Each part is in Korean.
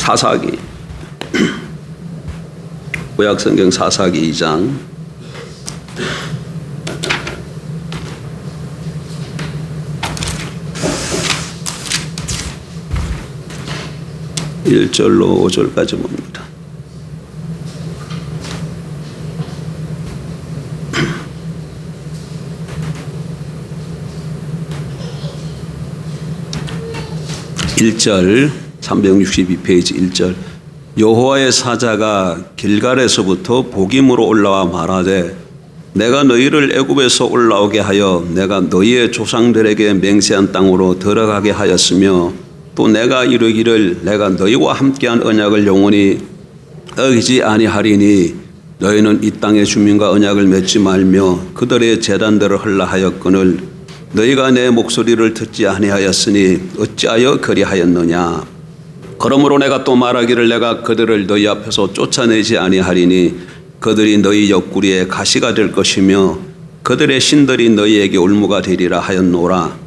사사기 구약성경 사사기 2장 1절로 5절까지 봅니다. (1절) 362페이지 1절. 여호와의 사자가 길갈에서부터 복임으로 올라와 말하되 내가 너희를 애굽에서 올라오게 하여 내가 너희의 조상들에게 맹세한 땅으로 들어가게 하였으며 또 내가 이르기를 내가 너희와 함께한 언약을 영원히 어기지 아니하리니 너희는 이 땅의 주민과 언약을 맺지 말며 그들의 제단들을 헐라 하였거늘 너희가 내 목소리를 듣지 아니하였으니 어찌하여 그리하였느냐. 그러므로 내가 또 말하기를 내가 그들을 너희 앞에서 쫓아내지 아니하리니 그들이 너희 옆구리에 가시가 될 것이며 그들의 신들이 너희에게 올무가 되리라 하였노라.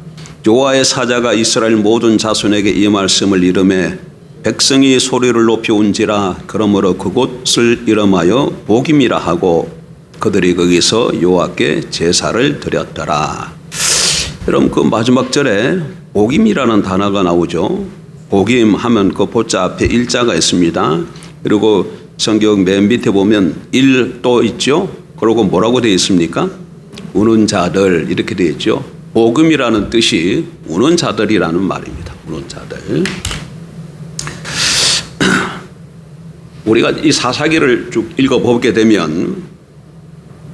여호와의 사자가 이스라엘 모든 자손에게 이 말씀을 이르매 백성이 소리를 높이 운지라. 그러므로 그곳을 이름하여 복임이라 하고 그들이 거기서 여호와께 제사를 드렸더라. 여러분, 그 마지막 절에 복임이라는 단어가 나오죠. 복임 하면 그 보자 앞에 일자가 있습니다. 그리고 성경 맨 밑에 보면 일도 있죠. 그리고 뭐라고 되어 있습니까? 우는 자들 이렇게 되어 있죠. 복음이라는 뜻이 우는 자들이라는 말입니다. 우는 자들. 우리가 이 사사기를 쭉 읽어보게 되면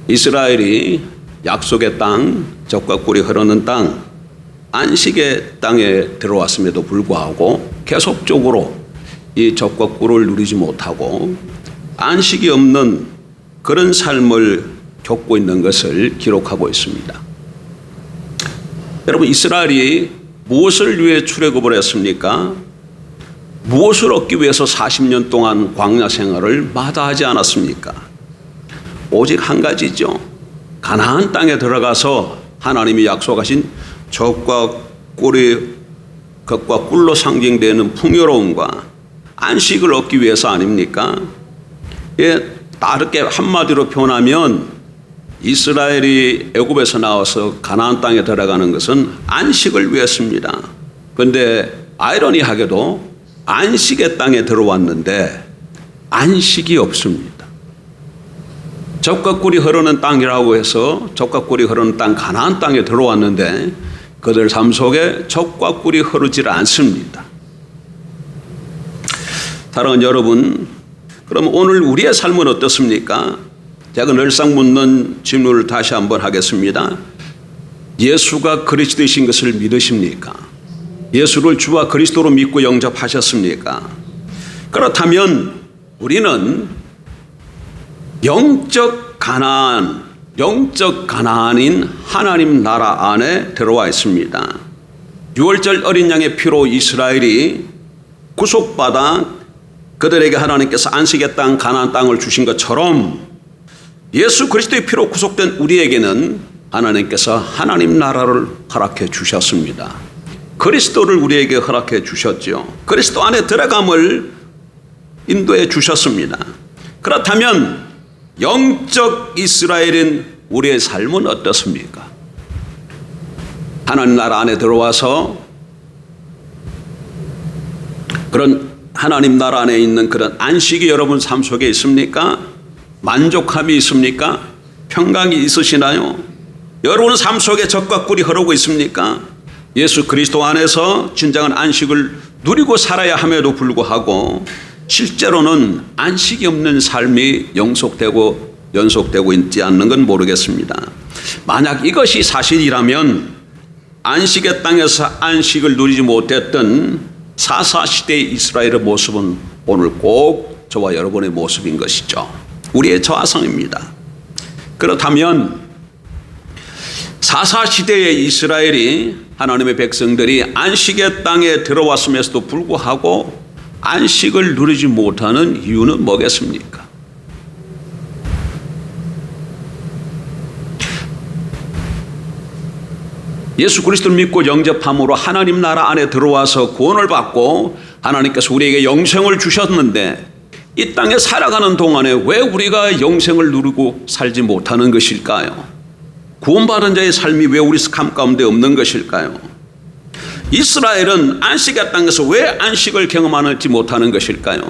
이스라엘이 약속의 땅, 젖과 꿀이 흐르는 땅, 안식의 땅에 들어왔음에도 불구하고 계속적으로 이 젖과 꿀을 누리지 못하고 안식이 없는 그런 삶을 겪고 있는 것을 기록하고 있습니다. 여러분, 이스라엘이 무엇을 위해 출애굽을 했습니까? 무엇을 얻기 위해서 40년 동안 광야 생활을 마다하지 않았습니까? 오직 한 가지죠. 가나안 땅에 들어가서 하나님이 약속하신 젖과 꿀이 겉과 꿀로 상징되는 풍요로움과 안식을 얻기 위해서 아닙니까? 다르게 한마디로 표현하면 이스라엘이 애굽에서 나와서 가나안 땅에 들어가는 것은 안식을 위해서입니다. 그런데 아이러니하게도 안식의 땅에 들어왔는데 안식이 없습니다. 젖과 꿀이 흐르는 땅이라고 해서 젖과 꿀이 흐르는 땅 가나안 땅에 들어왔는데 그들 삶 속에 젖과 꿀이 흐르질 않습니다. 사랑하는 여러분, 그럼 오늘 우리의 삶은 어떻습니까? 제가 늘상 묻는 질문을 다시 한번 하겠습니다. 예수가 그리스도이신 것을 믿으십니까? 예수를 주와 그리스도로 믿고 영접하셨습니까? 그렇다면 우리는 영적 가나안인 하나님 나라 안에 들어와 있습니다. 6월절 어린 양의 피로 이스라엘이 구속받아 그들에게 하나님께서 안식의 땅 가나안 땅을 주신 것처럼 예수 그리스도의 피로 구속된 우리에게는 하나님께서 하나님 나라를 허락해 주셨습니다. 그리스도를 우리에게 허락해 주셨죠. 그리스도 안에 들어감을 인도해 주셨습니다. 그렇다면 영적 이스라엘인 우리의 삶은 어떻습니까? 하나님 나라 안에 들어와서 그런 하나님 나라 안에 있는 그런 안식이 여러분 삶 속에 있습니까? 만족함이 있습니까? 평강이 있으시나요? 여러분 삶 속에 젖과 꿀이 흐르고 있습니까? 예수 그리스도 안에서 진정한 안식을 누리고 살아야 함에도 불구하고 실제로는 안식이 없는 삶이 연속되고 있지 않는 건 모르겠습니다. 만약 이것이 사실이라면 안식의 땅에서 안식을 누리지 못했던 사사시대의 이스라엘의 모습은 오늘 꼭 저와 여러분의 모습인 것이죠. 우리의 저하성입니다. 그렇다면 사사시대의 이스라엘이 하나님의 백성들이 안식의 땅에 들어왔음에도 불구하고 안식을 누리지 못하는 이유는 뭐겠습니까? 예수 그리스도를 믿고 영접함으로 하나님 나라 안에 들어와서 구원을 받고 하나님께서 우리에게 영생을 주셨는데 이 땅에 살아가는 동안에 왜 우리가 영생을 누리고 살지 못하는 것일까요? 구원받은 자의 삶이 왜 우리 삶 가운데 없는 것일까요? 이스라엘은 안식의 땅에서 왜 안식을 경험하지 못하는 것일까요?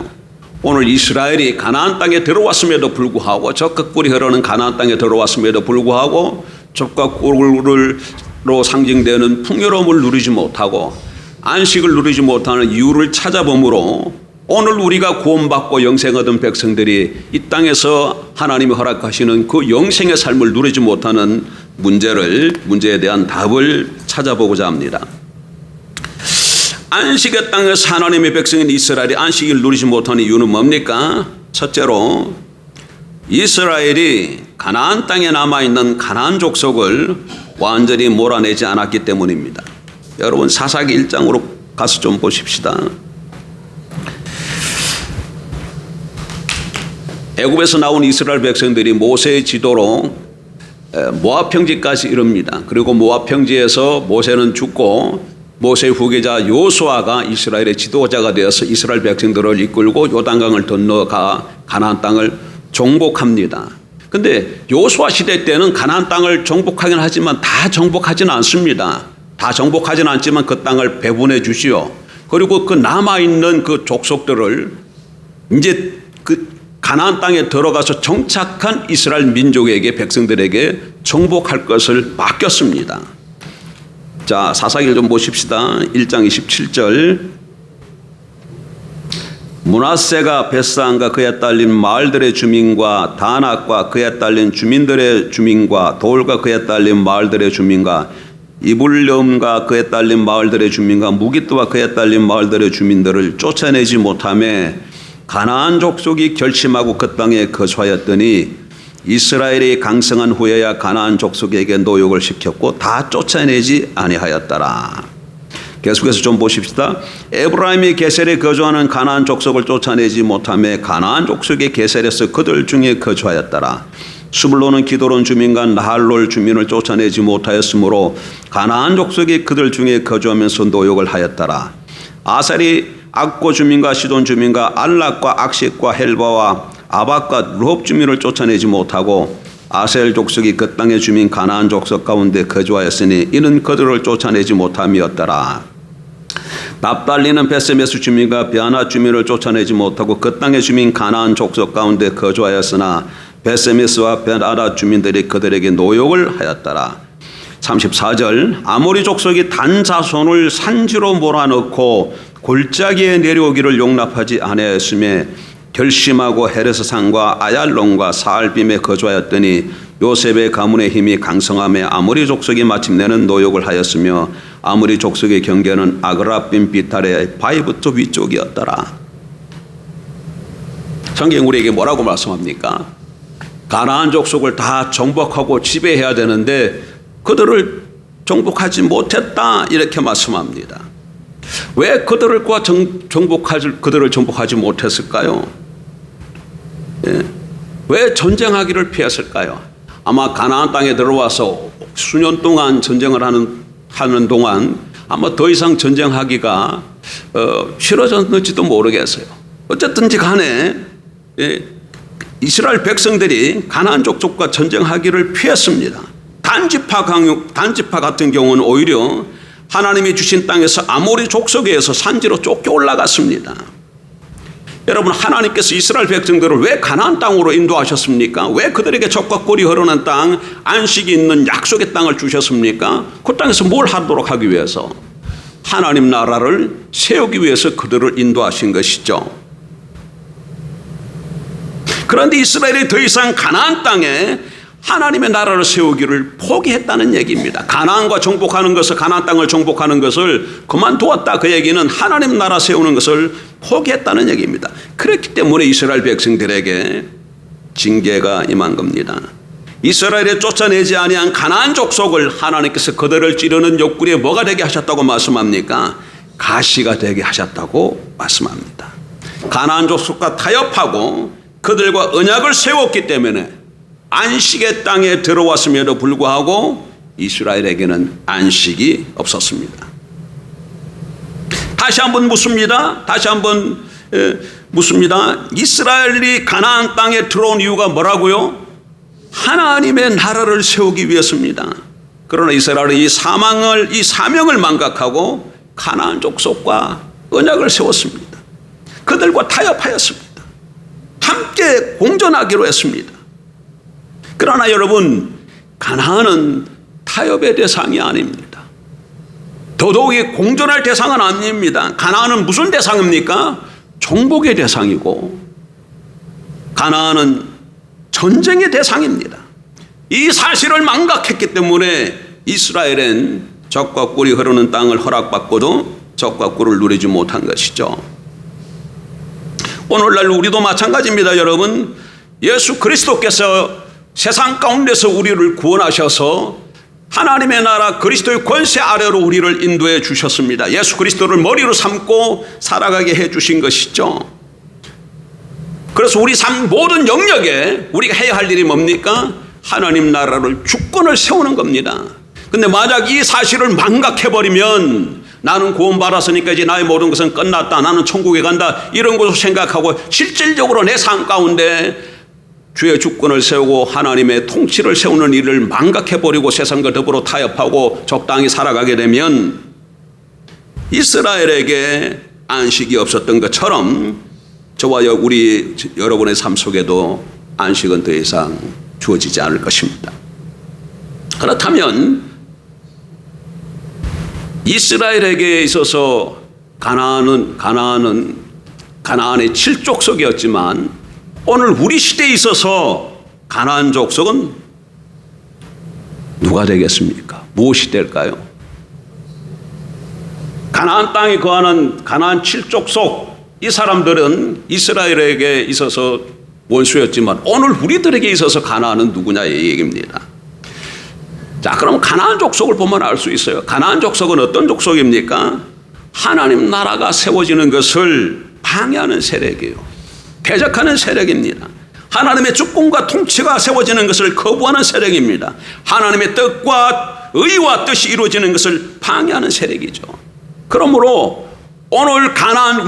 오늘 이스라엘이 가나안 땅에 들어왔음에도 불구하고 적과 꿀이 흐르는 가나안 땅에 들어왔음에도 불구하고 적과 꿀로 상징되는 풍요로움을 누리지 못하고 안식을 누리지 못하는 이유를 찾아보므로 오늘 우리가 구원받고 영생 얻은 백성들이 이 땅에서 하나님이 허락하시는 그 영생의 삶을 누리지 못하는 문제에 대한 답을 찾아보고자 합니다. 안식의 땅에서 하나님의 백성인 이스라엘이 안식을 누리지 못하는 이유는 뭡니까? 첫째로 이스라엘이 가나안 땅에 남아있는 가나안 족속을 완전히 몰아내지 않았기 때문입니다. 여러분 사사기 1장으로 가서 좀 보십시다. 애굽에서 나온 이스라엘 백성들이 모세의 지도로 모압 평지까지 이릅니다. 그리고 모압 평지에서 모세는 죽고 모세의 후계자 요수아가 이스라엘의 지도자가 되어서 이스라엘 백성들을 이끌고 요단강을 건너가 가나안 땅을 정복합니다. 근데 요수아 시대 때는 가나안 땅을 정복하긴 하지만 다 정복하지는 않습니다. 다 정복하지는 않지만 그 땅을 배분해 주시오. 그리고 그 남아있는 그 족속들을 이제 그 가나안 땅에 들어가서 정착한 이스라엘 민족에게 백성들에게 정복할 것을 맡겼습니다. 자, 사사기를 좀 보십시다. 1장 27절. 므낫세가 벳산과 그에 딸린 마을들의 주민과 다낙과 그에 딸린 주민들의 주민과 돌과 그에 딸린 마을들의 주민과 이불렴과 그에 딸린 마을들의 주민과 무기뜨와 그에 딸린 마을들의 주민들을 쫓아내지 못하며 가나안 족속이 결심하고 그 땅에 거주하였더니 이스라엘이 강성한 후에야 가나안 족속에게 노역을 시켰고 다 쫓아내지 아니하였더라. 계속해서 좀 보십시다. 에브라임이 게셀에 거주하는 가나안 족속을 쫓아내지 못하며 가나안 족속의 게셀에서 그들 중에 거주하였더라. 수블론은 기도론 주민과 나할롤 주민을 쫓아내지 못하였으므로 가나안 족속이 그들 중에 거주하면서 노역을 하였더라. 아셀이 악고 주민과 시돈 주민과 알락과 악식과 헬바와 아박과 르홉 주민을 쫓아내지 못하고 아셀 족속이 그 땅의 주민 가나안 족속 가운데 거주하였으니 이는 그들을 쫓아내지 못함이었더라. 납달리는 베세메스 주민과 베아나 주민을 쫓아내지 못하고 그 땅의 주민 가나안 족속 가운데 거주하였으나 베세메스와 베아나 주민들이 그들에게 노역을 하였더라. 34절. 아모리 족속이 단 자손을 산지로 몰아넣고 골짜기에 내려오기를 용납하지 아니하였으며 결심하고 헤레스 산과 아얄론과 사알빔에 거주하였더니 요셉의 가문의 힘이 강성하며 아모리 족속이 마침내는 노역을 하였으며 아모리 족속의 경계는 아그라빔 비탈의 바위부터 위쪽이었더라. 성경 우리에게 뭐라고 말씀합니까? 가나안 족속을 다 정복하고 지배해야 되는데 그들을 정복하지 못했다 이렇게 말씀합니다. 왜 그들을 정복하지 못했을까요? 예. 왜 전쟁하기를 피했을까요? 아마 가나안 땅에 들어와서 수년 동안 전쟁을 하는 동안 아마 더 이상 전쟁하기가 싫어졌는지도 모르겠어요. 어쨌든지 간에 이스라엘 백성들이 가나안 족속과 전쟁하기를 피했습니다. 단지파 같은 경우는 오히려 하나님이 주신 땅에서 아모리 족속에서 산지로 쫓겨 올라갔습니다. 여러분, 하나님께서 이스라엘 백성들을 왜 가나안 땅으로 인도하셨습니까? 왜 그들에게 적과 꿀이 흐르는 땅, 안식이 있는 약속의 땅을 주셨습니까? 그 땅에서 뭘 하도록 하기 위해서? 하나님 나라를 세우기 위해서 그들을 인도하신 것이죠. 그런데 이스라엘이 더 이상 가나안 땅에 하나님의 나라를 세우기를 포기했다는 얘기입니다. 가나안과 정복하는 것을, 가나안 땅을 정복하는 것을 그만두었다. 그 얘기는 하나님 나라 세우는 것을 포기했다는 얘기입니다. 그렇기 때문에 이스라엘 백성들에게 징계가 임한 겁니다. 이스라엘에 쫓아내지 아니한 가나안 족속을 하나님께서 그들을 찌르는 옆구리에 뭐가 되게 하셨다고 말씀합니까? 가시가 되게 하셨다고 말씀합니다. 가나안 족속과 타협하고 그들과 언약을 세웠기 때문에 안식의 땅에 들어왔음에도 불구하고 이스라엘에게는 안식이 없었습니다. 다시 한번 묻습니다. 이스라엘이 가나안 땅에 들어온 이유가 뭐라고요? 하나님의 나라를 세우기 위해서입니다. 그러나 이스라엘은 이 사명을 망각하고 가나안 족속과 언약을 세웠습니다. 그들과 타협하였습니다. 함께 공존하기로 했습니다. 그러나 여러분, 가나안은 타협의 대상이 아닙니다. 더더욱이 공존할 대상은 아닙니다. 가나안은 무슨 대상입니까? 정복의 대상이고, 가나안은 전쟁의 대상입니다. 이 사실을 망각했기 때문에 이스라엘은 젖과 꿀이 흐르는 땅을 허락받고도 젖과 꿀을 누리지 못한 것이죠. 오늘날 우리도 마찬가지입니다. 여러분, 예수 그리스도께서 세상 가운데서 우리를 구원하셔서 하나님의 나라 그리스도의 권세 아래로 우리를 인도해 주셨습니다. 예수 그리스도를 머리로 삼고 살아가게 해 주신 것이죠. 그래서 우리 삶 모든 영역에 우리가 해야 할 일이 뭡니까? 하나님 나라를 주권을 세우는 겁니다. 근데 만약 이 사실을 망각해버리면 나는 구원받았으니까 이제 나의 모든 것은 끝났다, 나는 천국에 간다, 이런 것을 생각하고 실질적으로 내 삶 가운데 주의 주권을 세우고 하나님의 통치를 세우는 일을 망각해버리고 세상과 더불어 타협하고 적당히 살아가게 되면 이스라엘에게 안식이 없었던 것처럼 저와 우리 여러분의 삶 속에도 안식은 더 이상 주어지지 않을 것입니다. 그렇다면 이스라엘에게 있어서 가나안의 7족속이었지만 오늘 우리 시대에 있어서 가나안 족속은 누가 되겠습니까? 무엇이 될까요? 가나안 땅에 거하는 가나안 7족속, 이 사람들은 이스라엘에게 있어서 원수였지만 오늘 우리들에게 있어서 가나안은 누구냐의 얘기입니다. 자, 그럼 가나안 족속을 보면 알 수 있어요. 가나안 족속은 어떤 족속입니까? 하나님 나라가 세워지는 것을 방해하는 세력이에요. 대적하는 세력입니다. 하나님의 주권과 통치가 세워지는 것을 거부하는 세력입니다. 하나님의 뜻과 의와 뜻이 이루어지는 것을 방해하는 세력이죠. 그러므로 오늘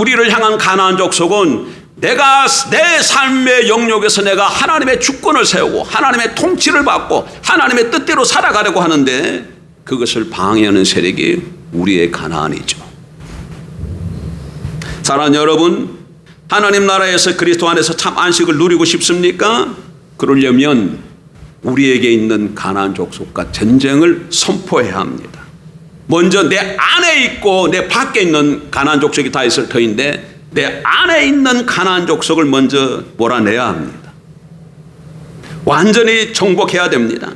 우리를 향한 가나안 족속은 내가 내 삶의 영역에서 내가 하나님의 주권을 세우고 하나님의 통치를 받고 하나님의 뜻대로 살아가려고 하는데 그것을 방해하는 세력이 우리의 가나안이죠. 사랑하는 여러분, 하나님 나라에서 그리스도 안에서 참 안식을 누리고 싶습니까? 그러려면 우리에게 있는 가나안 족속과 전쟁을 선포해야 합니다. 먼저 내 안에 있고 내 밖에 있는 가나안 족속이 다 있을 터인데 내 안에 있는 가나안 족속을 먼저 몰아내야 합니다. 완전히 정복해야 됩니다.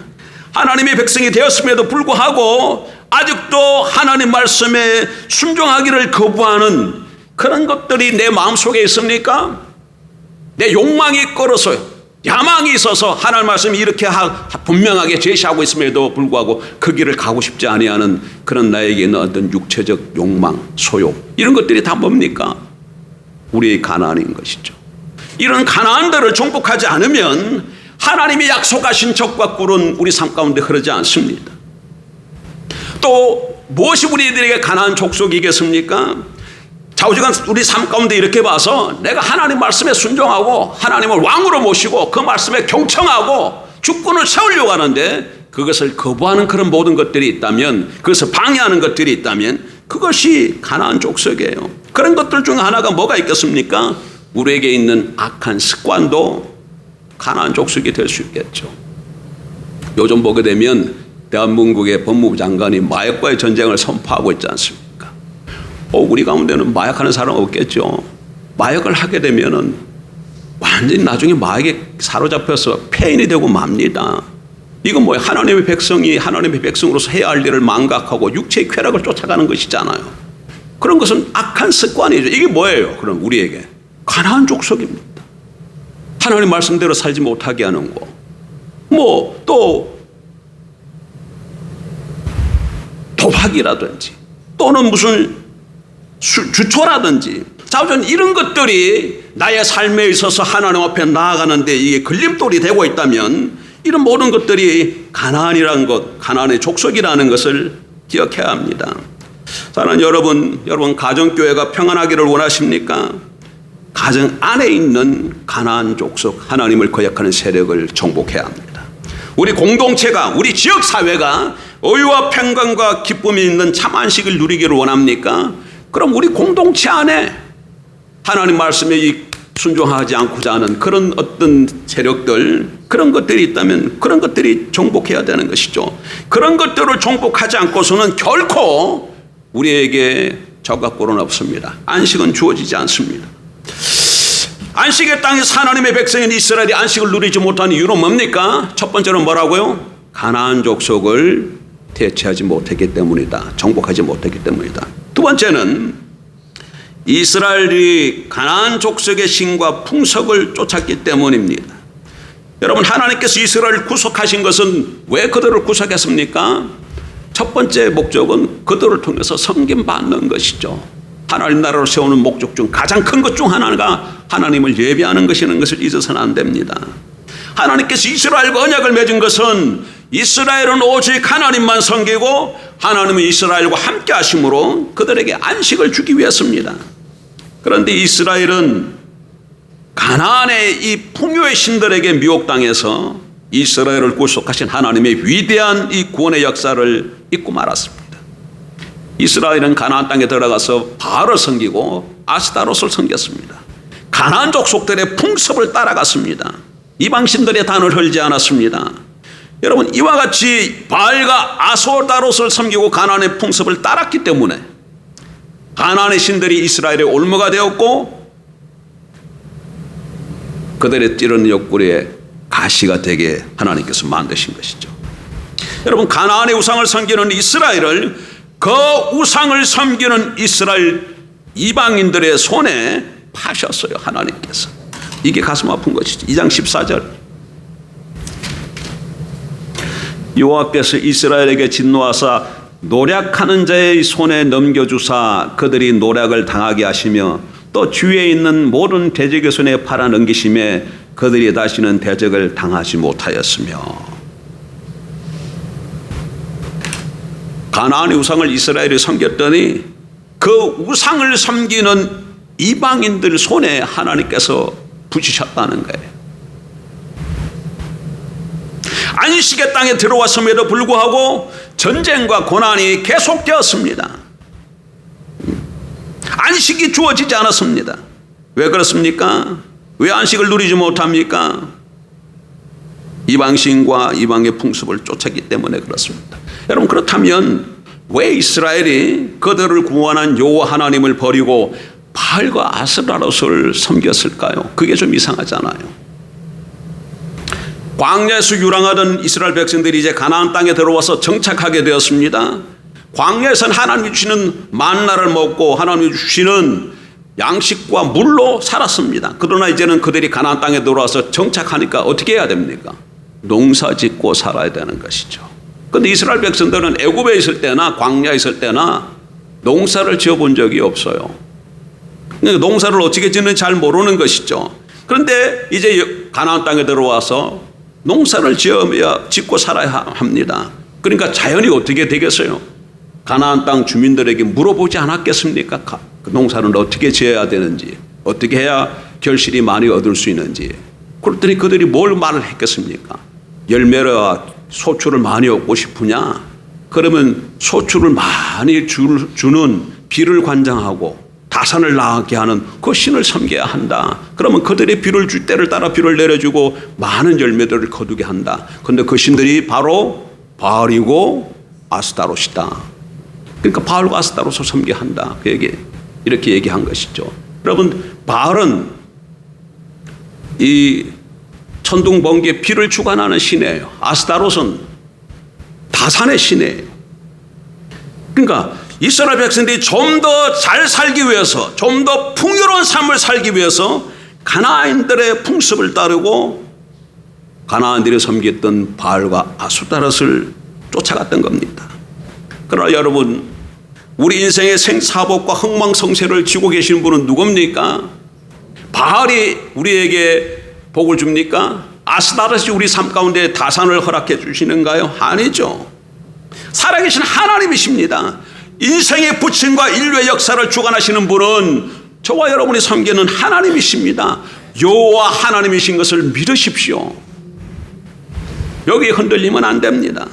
하나님의 백성이 되었음에도 불구하고 아직도 하나님 말씀에 순종하기를 거부하는 그런 것들이 내 마음속에 있습니까? 내 욕망이 끌어서 야망이 있어서 하나님 말씀이 이렇게 분명하게 제시하고 있음에도 불구하고 그 길을 가고 싶지 아니하는 그런 나에게 있는 어떤 육체적 욕망, 소욕, 이런 것들이 다 뭡니까? 우리의 가나안인 것이죠. 이런 가나안들을 정복하지 않으면 하나님이 약속하신 젖과 꿀은 우리 삶 가운데 흐르지 않습니다. 또 무엇이 우리들에게 가나안 족속이겠습니까? 좌우지간 우리 삶 가운데 이렇게 봐서 내가 하나님 말씀에 순종하고 하나님을 왕으로 모시고 그 말씀에 경청하고 주권을 세우려고 하는데 그것을 거부하는 그런 모든 것들이 있다면, 그것을 방해하는 것들이 있다면 그것이 가나안 족속이에요. 그런 것들 중 하나가 뭐가 있겠습니까? 우리에게 있는 악한 습관도 가나안 족속이 될 수 있겠죠. 요즘 보게 되면 대한민국의 법무부 장관이 마약과의 전쟁을 선포하고 있지 않습니까? 우리 가운데는 마약하는 사람 없겠죠. 마약을 하게 되면은 완전히 나중에 마약에 사로잡혀서 폐인이 되고 맙니다. 이건 뭐예요? 하나님의 백성으로서 해야 할 일을 망각하고 육체의 쾌락을 쫓아가는 것이잖아요. 그런 것은 악한 습관이죠. 이게 뭐예요? 그럼 우리에게 가나안 족속입니다. 하나님 말씀대로 살지 못하게 하는 거. 또 도박이라든지 또는 무슨 주초라든지 자우전 이런 것들이 나의 삶에 있어서 하나님 앞에 나아가는데 이게 걸림돌이 되고 있다면 이런 모든 것들이 가나안이라는 것, 가나안의 족속이라는 것을 기억해야 합니다. 사랑하는 여러분 가정교회가 평안하기를 원하십니까? 가정 안에 있는 가나안 족속 하나님을 거역하는 세력을 정복해야 합니다. 우리 공동체가, 우리 지역사회가 의와 평강과 기쁨이 있는 참 안식을 누리기를 원합니까? 그럼 우리 공동체 안에 하나님 말씀에 순종하지 않고자 하는 그런 어떤 세력들, 그런 것들이 있다면 그런 것들이 정복해야 되는 것이죠. 그런 것들을 정복하지 않고서는 결코 우리에게 저각고는 없습니다. 안식은 주어지지 않습니다. 안식의 땅에서 하나님의 백성인 이스라엘이 안식을 누리지 못한 이유는 뭡니까? 첫 번째는 뭐라고요? 가나안 족속을 대체하지 못했기 때문이다. 정복하지 못했기 때문이다. 두 번째는 이스라엘이 가나안 족속의 신과 풍속을 쫓았기 때문입니다. 여러분, 하나님께서 이스라엘을 구속하신 것은 왜 그들을 구속했습니까? 첫 번째 목적은 그들을 통해서 섬김받는 것이죠. 하나님 나라를 세우는 목적 중 가장 큰 것 중 하나가 하나님을 예배하는 것이라는 것을 잊어서는 안 됩니다. 하나님께서 이스라엘과 언약을 맺은 것은 이스라엘은 오직 하나님만 섬기고 하나님은 이스라엘과 함께 하심으로 그들에게 안식을 주기 위해서입니다. 그런데 이스라엘은 가나안의 이 풍요의 신들에게 미혹당해서 이스라엘을 구속하신 하나님의 위대한 이 구원의 역사를 잊고 말았습니다. 이스라엘은 가나안 땅에 들어가서 바알을 섬기고 아스타롯을 섬겼습니다. 가나안 족속들의 풍습을 따라갔습니다. 이방신들의 단을 흘지 않았습니다. 여러분, 이와 같이 바알과 아스타롯을 섬기고 가나안의 풍습을 따랐기 때문에 가나안의 신들이 이스라엘의 올무가 되었고 그들의 찌르는 옆구리에 가시가 되게 하나님께서 만드신 것이죠. 여러분, 가나안의 우상을 섬기는 이스라엘을 그 우상을 섬기는 이스라엘 이방인들의 손에 파셨어요. 하나님께서. 이게 가슴 아픈 것이죠. 2장 14절. 여호와께서 이스라엘에게 진노하사 노략하는 자의 손에 넘겨주사 그들이 노략을 당하게 하시며 또 주위에 있는 모든 대적의 손에 팔아 넘기심에 그들이 다시는 대적을 당하지 못하였으며. 가나안의 우상을 이스라엘이 섬겼더니 그 우상을 섬기는 이방인들 손에 하나님께서 붙이셨다는 거예요. 안식의 땅에 들어왔음에도 불구하고 전쟁과 고난이 계속되었습니다. 안식이 주어지지 않았습니다. 왜 그렇습니까? 왜 안식을 누리지 못합니까? 이방신과 이방의 풍습을 쫓았기 때문에 그렇습니다. 여러분, 그렇다면 왜 이스라엘이 그들을 구원한 여호와 하나님을 버리고 바알과 아스타롯을 섬겼을까요? 그게 좀 이상하잖아요. 광야에서 유랑하던 이스라엘 백성들이 이제 가나안 땅에 들어와서 정착하게 되었습니다. 광야에서는 하나님이 주시는 만나를 먹고 하나님이 주시는 양식과 물로 살았습니다. 그러나 이제는 그들이 가나안 땅에 들어와서 정착하니까 어떻게 해야 됩니까? 농사 짓고 살아야 되는 것이죠. 그런데 이스라엘 백성들은 애굽에 있을 때나 광야에 있을 때나 농사를 지어본 적이 없어요. 그러니까 농사를 어떻게 짓는지 잘 모르는 것이죠. 그런데 이제 가나안 땅에 들어와서 농사를 짓고 살아야 합니다. 그러니까 자연이 어떻게 되겠어요? 가나안 땅 주민들에게 물어보지 않았겠습니까? 그 농사는 어떻게 지어야 되는지, 어떻게 해야 결실이 많이 얻을 수 있는지. 그랬더니 그들이 뭘 말을 했겠습니까? 열매와 소출을 많이 얻고 싶으냐? 그러면 소출을 많이 주는 비를 관장하고 다산을 나게 하는 그 신을 섬겨야 한다. 그러면 그들의 비를 줄 때를 따라 비를 내려주고 많은 열매들을 거두게 한다. 그런데 그 신들이 바로 바알이고 아스타롯이다. 그러니까 바알과 아스타롯을 섬겨야 한다. 이렇게 얘기한 것이죠. 여러분, 바알은 이 천둥 번개에 비를 주관하는 신이에요. 아스타롯은 다산의 신이에요. 그러니까 이스라엘 백성들이 좀 더 잘 살기 위해서, 좀 더 풍요로운 삶을 살기 위해서 가나안인들의 풍습을 따르고 가나안들이 섬겼던 바알과 아스타롯을 쫓아갔던 겁니다. 그러나 여러분, 우리 인생의 생사복과 흥망성쇠를 쥐고 계신 분은 누굽니까? 바알이 우리에게 복을 줍니까? 아스타롯이 우리 삶 가운데 다산을 허락해 주시는가요? 아니죠. 살아계신 하나님이십니다. 인생의 부친과 인류의 역사를 주관하시는 분은 저와 여러분이 섬기는 하나님이십니다. 여호와 하나님이신 것을 믿으십시오. 여기 흔들리면 안 됩니다.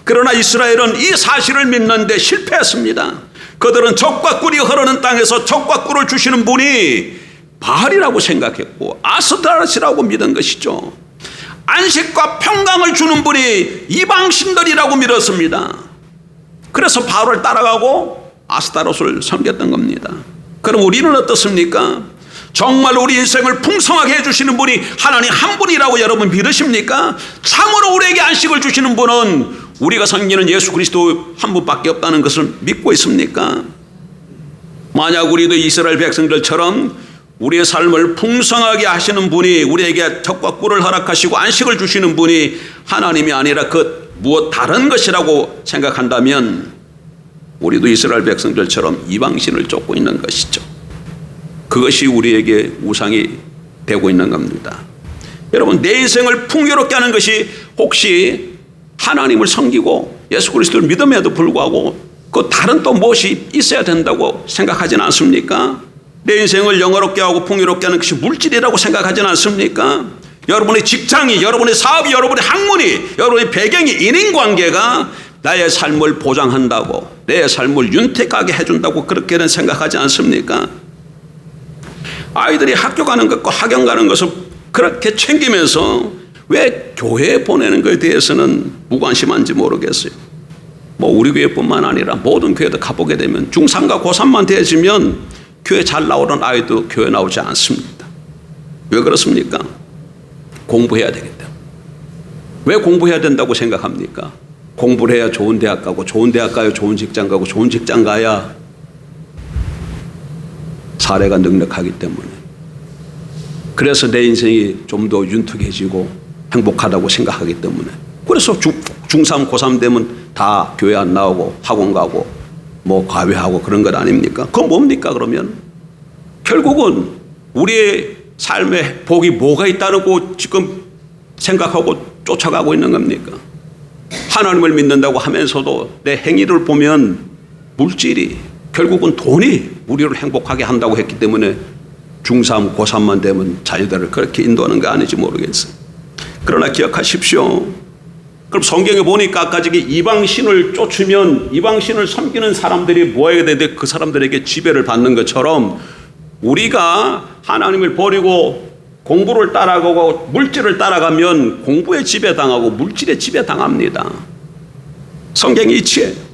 그러나 이스라엘은 이 사실을 믿는데 실패했습니다. 그들은 적과 꿀이 흐르는 땅에서 적과 꿀을 주시는 분이 바알이라고 생각했고 아스타롯이라고 믿은 것이죠. 안식과 평강을 주는 분이 이방신들이라고 믿었습니다. 그래서 바알을 따라가고 아스타롯을 섬겼던 겁니다. 그럼 우리는 어떻습니까? 정말 우리 인생을 풍성하게 해주시는 분이 하나님 한 분이라고 여러분 믿으십니까? 참으로 우리에게 안식을 주시는 분은 우리가 섬기는 예수 그리스도 한 분밖에 없다는 것을 믿고 있습니까? 만약 우리도 이스라엘 백성들처럼 우리의 삶을 풍성하게 하시는 분이, 우리에게 적과 꿀을 허락하시고 안식을 주시는 분이 하나님이 아니라 그 무엇 다른 것이라고 생각한다면 우리도 이스라엘 백성들처럼 이방신을 쫓고 있는 것이죠. 그것이 우리에게 우상이 되고 있는 겁니다. 여러분, 내 인생을 풍요롭게 하는 것이 혹시 하나님을 섬기고 예수 그리스도를 믿음에도 불구하고 그 다른 또 무엇이 있어야 된다고 생각하지는 않습니까? 내 인생을 영화롭게 하고 풍요롭게 하는 것이 물질이라고 생각하지는 않습니까? 여러분의 직장이, 여러분의 사업이, 여러분의 학문이, 여러분의 배경이, 인인관계가 나의 삶을 보장한다고, 내 삶을 윤택하게 해준다고 그렇게는 생각하지 않습니까? 아이들이 학교 가는 것과 학원 가는 것을 그렇게 챙기면서 왜 교회에 보내는 것에 대해서는 무관심한지 모르겠어요. 뭐 우리 교회뿐만 아니라 모든 교회도 가보게 되면 중3과 고3만 되어지면 교회 잘 나오는 아이도 교회 나오지 않습니다. 왜 그렇습니까? 공부해야 되겠다. 왜 공부해야 된다고 생각합니까? 공부를 해야 좋은 대학 가고, 좋은 대학 가야 좋은 직장 가고, 좋은 직장 가야 사례가 넉넉하기 때문에. 그래서 내 인생이 좀 더 윤택해지고 행복하다고 생각하기 때문에. 그래서 중3, 고3 되면 다 교회 안 나오고 학원 가고 뭐 과외하고 그런 것 아닙니까? 그건 뭡니까 그러면? 결국은 우리의 삶에 복이 뭐가 있다고 지금 생각하고 쫓아가고 있는 겁니까? 하나님을 믿는다고 하면서도 내 행위를 보면 물질이, 결국은 돈이 우리를 행복하게 한다고 했기 때문에 중3, 고3만 되면 자녀들을 그렇게 인도하는 거 아닌지 모르겠어요. 그러나 기억하십시오. 그럼 성경에 보니까 아까 저기 이방신을 쫓으면 이방신을 섬기는 사람들이 뭐해야 되는데 그 사람들에게 지배를 받는 것처럼 우리가 하나님을 버리고 공부를 따라가고 물질을 따라가면 공부에 지배당하고 물질에 지배당합니다. 성경이 이치예요.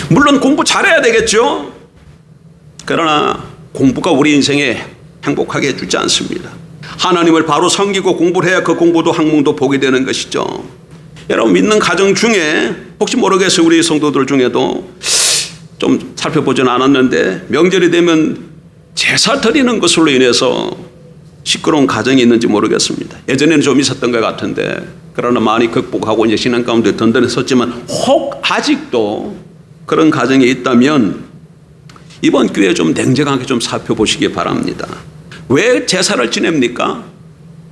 물론 공부 잘해야 되겠죠. 그러나 공부가 우리 인생에 행복하게 해주지 않습니다. 하나님을 바로 섬기고 공부를 해야 그 공부도 학문도 복이 되는 것이죠. 여러분, 믿는 가정 중에 혹시 모르겠어요. 우리 성도들 중에도 좀 살펴보지는 않았는데 명절이 되면 제사 드리는 것으로 인해서 시끄러운 가정이 있는지 모르겠습니다. 예전에는 좀 있었던 것 같은데, 그러나 많이 극복하고 이제 신앙 가운데 든든했었지만 혹 아직도 그런 가정이 있다면 이번 기회에 좀 냉정하게 좀 살펴보시기 바랍니다. 왜 제사를 지냅니까?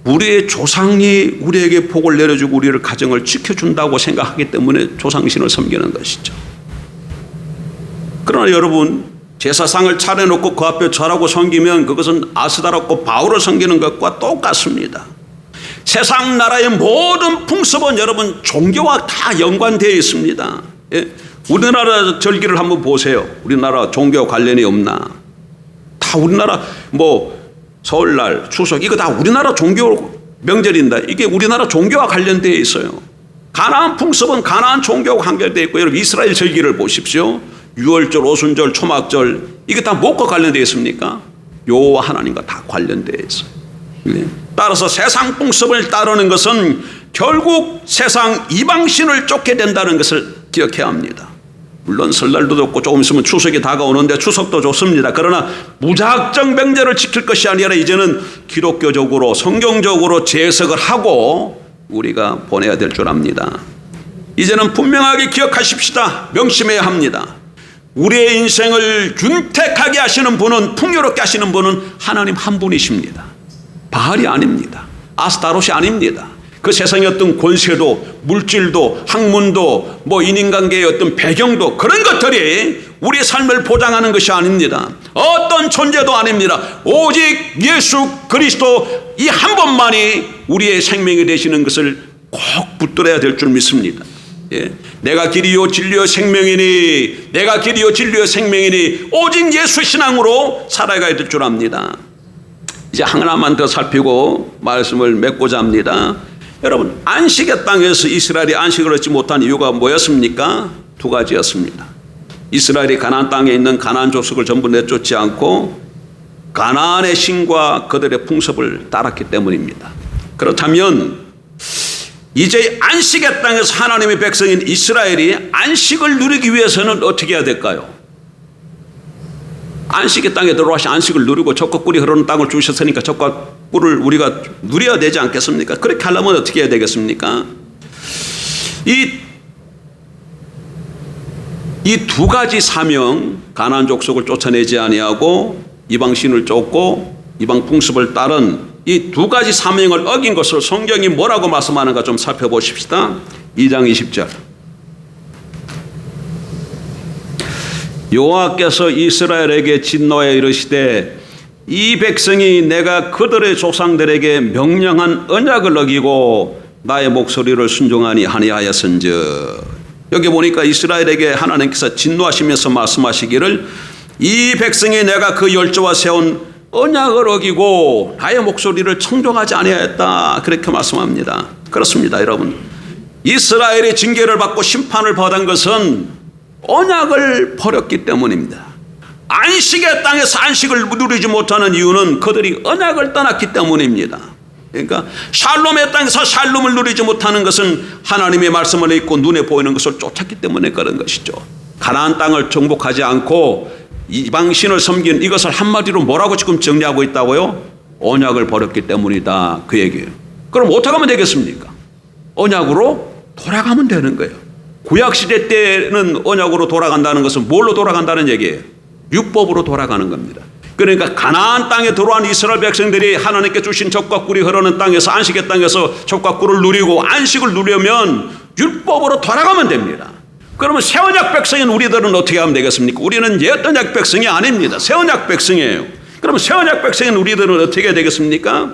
우리의 조상이 우리에게 복을 내려주고 우리를 가정을 지켜준다고 생각하기 때문에 조상신을 섬기는 것이죠. 그러나 여러분, 제사상을 차려놓고 그 앞에 절하고 섬기면 그것은 아스타롯과 바울을 섬기는 것과 똑같습니다. 세상 나라의 모든 풍습은 여러분 종교와 다 연관되어 있습니다. 예? 우리나라 절기를 한번 보세요. 우리나라 종교 관련이 없나? 다 우리나라 뭐 설날, 추석 이거 다 우리나라 종교 명절인다. 이게 우리나라 종교와 관련되어 있어요. 가나안 풍습은 가나안 종교와 관계되어 있고, 여러분 이스라엘 절기를 보십시오. 유월절, 오순절, 초막절 이게 다 무엇과 관련되어 있습니까? 여호와 하나님과 다 관련되어 있어요. 네? 따라서 세상 풍습을 따르는 것은 결국 세상 이방신을 쫓게 된다는 것을 기억해야 합니다. 물론 설날도 좋고 조금 있으면 추석이 다가오는데 추석도 좋습니다. 그러나 무작정 명절을 지킬 것이 아니라 이제는 기독교적으로 성경적으로 재해석을 하고 우리가 보내야 될 줄 압니다. 이제는 분명하게 기억하십시다. 명심해야 합니다. 우리의 인생을 윤택하게 하시는 분은, 풍요롭게 하시는 분은 하나님 한 분이십니다. 바알이 아닙니다. 아스타롯이 아닙니다. 그 세상의 어떤 권세도 물질도 학문도 뭐 인간관계의 어떤 배경도 그런 것들이 우리의 삶을 보장하는 것이 아닙니다. 어떤 존재도 아닙니다. 오직 예수 그리스도 이 한 번만이 우리의 생명이 되시는 것을 꼭 붙들어야 될 줄 믿습니다. 예. 내가 길이요 진리요 생명이니, 내가 길이요 진리요 생명이니 오직 예수 신앙으로 살아가야 될 줄 압니다. 이제 하나만 더 살피고 말씀을 맺고자 합니다. 여러분, 안식의 땅에서 이스라엘이 안식을 얻지 못한 이유가 뭐였습니까? 두 가지였습니다. 이스라엘이 가나안 땅에 있는 가나안 족속을 전부 내쫓지 않고 가나안의 신과 그들의 풍습을 따랐기 때문입니다. 그렇다면 이제 안식의 땅에서 하나님의 백성인 이스라엘이 안식을 누리기 위해서는 어떻게 해야 될까요? 안식의 땅에 들어와서 안식을 누리고 젖과 꿀이 흐르는 땅을 주셨으니까 젖과 꿀을 우리가 누려야 되지 않겠습니까? 그렇게 하려면 어떻게 해야 되겠습니까? 이 두 가지 사명, 가나안 족속을 쫓아내지 아니하고 이방신을 쫓고 이방 풍습을 따른 이 두 가지 사명을 어긴 것을 성경이 뭐라고 말씀하는가 좀 살펴보십시다. 2장 20절. 여호와께서 이스라엘에게 진노하여 이르시되 이 백성이 내가 그들의 조상들에게 명령한 언약을 어기고 나의 목소리를 순종하니 아니하였은즉. 여기 보니까 이스라엘에게 하나님께서 진노하시면서 말씀하시기를 이 백성이 내가 그 열조와 세운 언약을 어기고 나의 목소리를 청종하지 아니하였다, 그렇게 말씀합니다. 그렇습니다, 여러분. 이스라엘이 징계를 받고 심판을 받은 것은 언약을 버렸기 때문입니다. 안식의 땅에서 안식을 누리지 못하는 이유는 그들이 언약을 떠났기 때문입니다. 그러니까 샬롬의 땅에서 샬롬을 누리지 못하는 것은 하나님의 말씀을 읽고 눈에 보이는 것을 쫓았기 때문에 그런 것이죠. 가나안 땅을 정복하지 않고 이방신을 섬긴 이것을 한마디로 뭐라고 지금 정리하고 있다고요? 언약을 버렸기 때문이다, 그 얘기예요. 그럼 어떻게 하면 되겠습니까? 언약으로 돌아가면 되는 거예요. 구약시대 때는 언약으로 돌아간다는 것은 뭘로 돌아간다는 얘기예요? 율법으로 돌아가는 겁니다. 그러니까 가나안 땅에 들어온 이스라엘 백성들이 하나님께 주신 젖과 꿀이 흐르는 땅에서 안식의 땅에서 젖과 꿀을 누리고 안식을 누리려면 율법으로 돌아가면 됩니다. 그러면 새언약 백성인 우리들은 어떻게 하면 되겠습니까? 우리는 옛언약 백성이 아닙니다. 새언약 백성이에요. 그러면 새언약 백성인 우리들은 어떻게 해야 되겠습니까?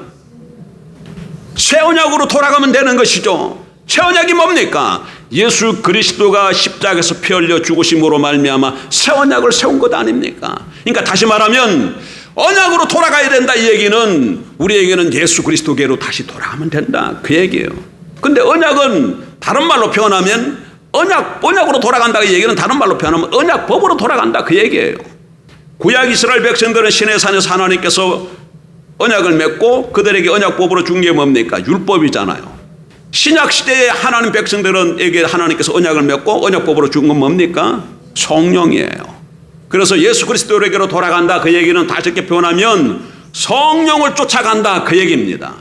새언약으로 돌아가면 되는 것이죠. 새언약이 뭡니까? 예수 그리스도가 십자가에서 피 흘려 죽으심으로 말미암아 새언약을 세운 것 아닙니까? 그러니까 다시 말하면 언약으로 돌아가야 된다, 이 얘기는 우리에게는 예수 그리스도께로 다시 돌아가면 된다, 그 얘기예요. 근데 언약은 다른 말로 표현하면 언약으로 돌아간다, 이 얘기는 다른 말로 표현하면 언약법으로 돌아간다, 그 얘기예요. 구약 이스라엘 백성들은 시내산에서 하나님께서 언약을 맺고 그들에게 언약법으로 준 게 뭡니까? 율법이잖아요. 신약 시대에 하나님 백성들에게 하나님께서 언약을 맺고 언약법으로 준 건 뭡니까? 성령이에요. 그래서 예수 그리스도에게로 돌아간다, 그 얘기는 다시 이렇게 표현하면 성령을 쫓아간다, 그 얘기입니다.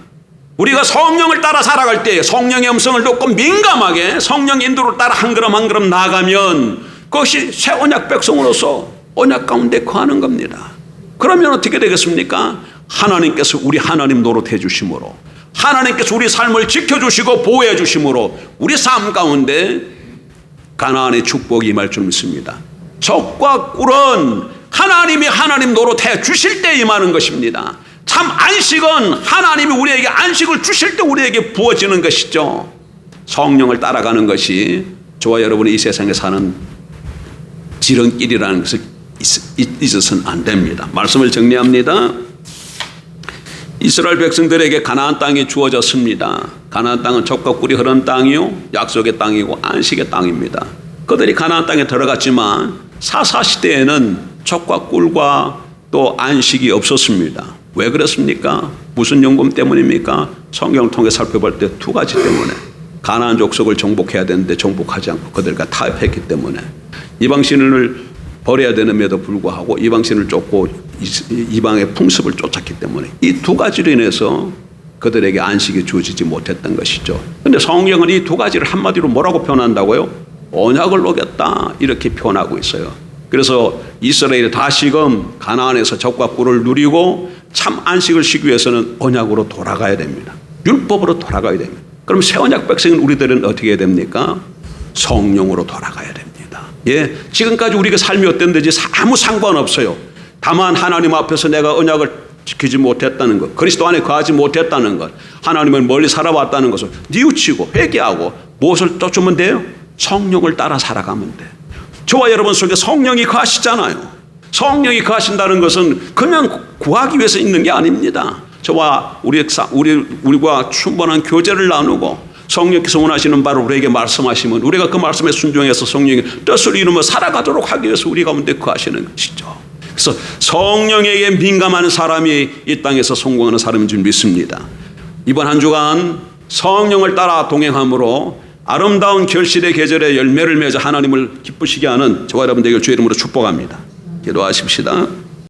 우리가 성령을 따라 살아갈 때 성령의 음성을 듣고 민감하게 성령 인도를 따라 한 걸음 한 걸음 나아가면 그것이 새 언약 백성으로서 언약 가운데 거하는 겁니다. 그러면 어떻게 되겠습니까? 하나님께서 우리 하나님 노릇해 주심으로, 하나님께서 우리 삶을 지켜주시고 보호해 주심으로 우리 삶 가운데 가나안의 축복이 임할 줄 믿습니다. 젖과 꿀은 하나님이 하나님 노릇해 주실 때 임하는 것입니다. 참 안식은 하나님이 우리에게 안식을 주실 때 우리에게 부어지는 것이죠. 성령을 따라가는 것이 저와 여러분이 이 세상에 사는 지름길이라는 것을 잊어서는 안 됩니다. 말씀을 정리합니다. 이스라엘 백성들에게 가나안 땅이 주어졌습니다. 가나안 땅은 젖과 꿀이 흐르는 땅이요, 약속의 땅이고 안식의 땅입니다. 그들이 가나안 땅에 들어갔지만 사사시대에는 젖과 꿀과 또 안식이 없었습니다. 왜 그렇습니까? 무슨 연금 때문입니까? 성경을 통해 살펴볼 때 두 가지 때문에. 가나안 족속을 정복해야 되는데 정복하지 않고 그들과 타협했기 때문에, 이방신을 버려야 되는데도 불구하고 이방신을 쫓고 이방의 풍습을 쫓았기 때문에 이 두 가지로 인해서 그들에게 안식이 주어지지 못했던 것이죠. 그런데 성경은 이 두 가지를 한마디로 뭐라고 표현한다고요? 언약을 어겼다, 이렇게 표현하고 있어요. 그래서 이스라엘이 다시금 가나안에서 젖과 꿀을 누리고 참 안식을 쉬기 위해서는 언약으로 돌아가야 됩니다. 율법으로 돌아가야 됩니다. 그럼 새 언약 백성인 우리들은 어떻게 해야 됩니까? 성령으로 돌아가야 됩니다. 예, 지금까지 우리가 삶이 어땠는지 아무 상관없어요. 다만 하나님 앞에서 내가 언약을 지키지 못했다는 것, 그리스도 안에 거하지 못했다는 것, 하나님을 멀리 살아왔다는 것을 뉘우치고 회개하고 무엇을 쫓으면 돼요? 성령을 따라 살아가면 돼. 저와 여러분 속에 성령이 거하시잖아요. 성령이 거하신다는 것은 그냥 구하기 위해서 있는 게 아닙니다. 저와 우리와 충분한 교제를 나누고 성령께서 원하시는 바를 우리에게 말씀하시면 우리가 그 말씀에 순종해서 성령의 뜻을 이루며 살아가도록 하기 위해서 우리 가운데 거하시는 것이죠. 그래서 성령에게 민감한 사람이 이 땅에서 성공하는 사람인 줄 믿습니다. 이번 한 주간 성령을 따라 동행함으로 아름다운 결실의 계절에 열매를 맺어 하나님을 기쁘시게 하는 저와 여러분들에게 주의 이름으로 축복합니다. 기도하십시다.